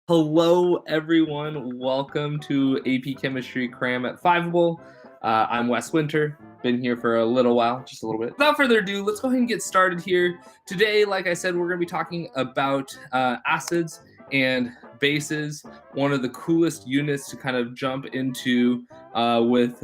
Hello, everyone. Welcome to AP Chemistry Cram at Fiveable. I'm Wes Winter. Been here for a little while, just a little bit. Without further ado, let's go ahead and get started here. Today, like I said, we're going to be talking about acids and bases, one of the coolest units to kind of jump into with,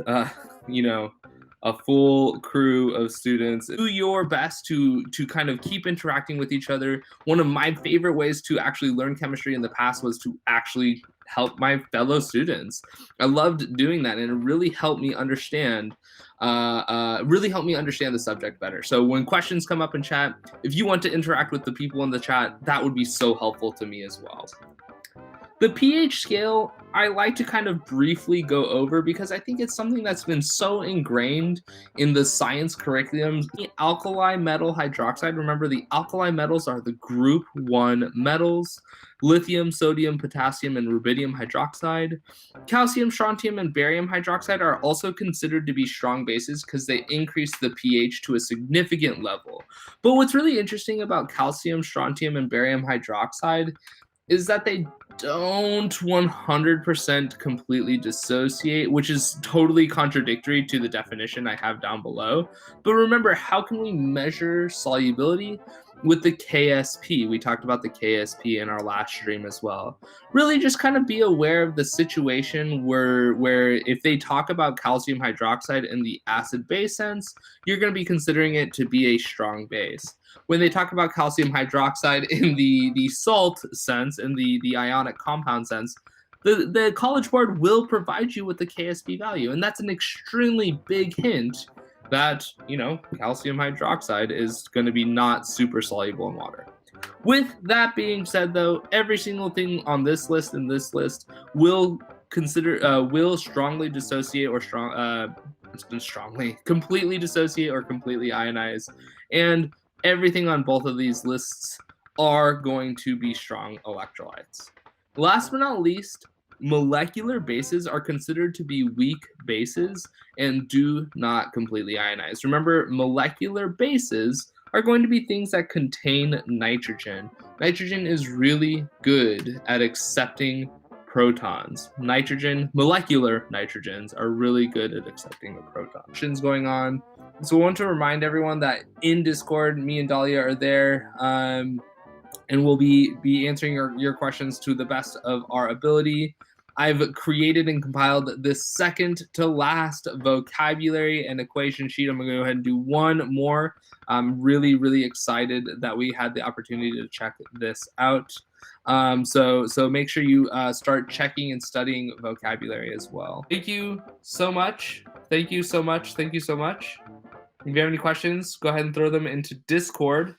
a full crew of students. Do your best to kind of keep interacting with each other. One of my favorite ways to actually learn chemistry in the past was to actually help my fellow students. I loved doing that, and it really helped me understand the subject better. So when questions come up in chat, if you want to interact with the people in the chat, that would be so helpful to me as well. The pH scale, I like to kind of briefly go over because I think it's something that's been so ingrained in the science curriculum. The alkali metal hydroxide, remember the alkali metals are the group 1 metals. Lithium, sodium, potassium, and rubidium hydroxide. Calcium, strontium, and barium hydroxide are also considered to be strong bases because they increase the pH to a significant level. But what's really interesting about calcium, strontium, and barium hydroxide is that they don't 100% completely dissociate, which is totally contradictory to the definition I have down below. But remember, how can we measure solubility? With the KSP. We talked about the KSP in our last stream as well. Really just kind of be aware of the situation where if they talk about calcium hydroxide in the acid-base sense, you're going to be considering it to be a strong base. When they talk about calcium hydroxide in the salt sense, in the ionic compound sense, the College Board will provide you with the KSP value, and that's an extremely big hint that, calcium hydroxide is going to be not super soluble in water. With that being said, though, every single thing on this list and this list will strongly dissociate or completely dissociate or completely ionize, and everything on both of these lists are going to be strong electrolytes. Last but not least, molecular bases are considered to be weak bases and do not completely ionize. Remember, molecular bases are going to be things that contain nitrogen. Nitrogen is really good at accepting protons. Molecular nitrogens are really good at accepting the protons. Going on. So I want to remind everyone that in Discord, me and Dahlia are there, and we'll be answering your questions to the best of our ability. I've created and compiled this second to last vocabulary and equation sheet. I'm going to go ahead and do one more. I'm really, really excited that we had the opportunity to check this out. So make sure you start checking and studying vocabulary as well. Thank you so much. Thank you so much. Thank you so much. If you have any questions, go ahead and throw them into Discord.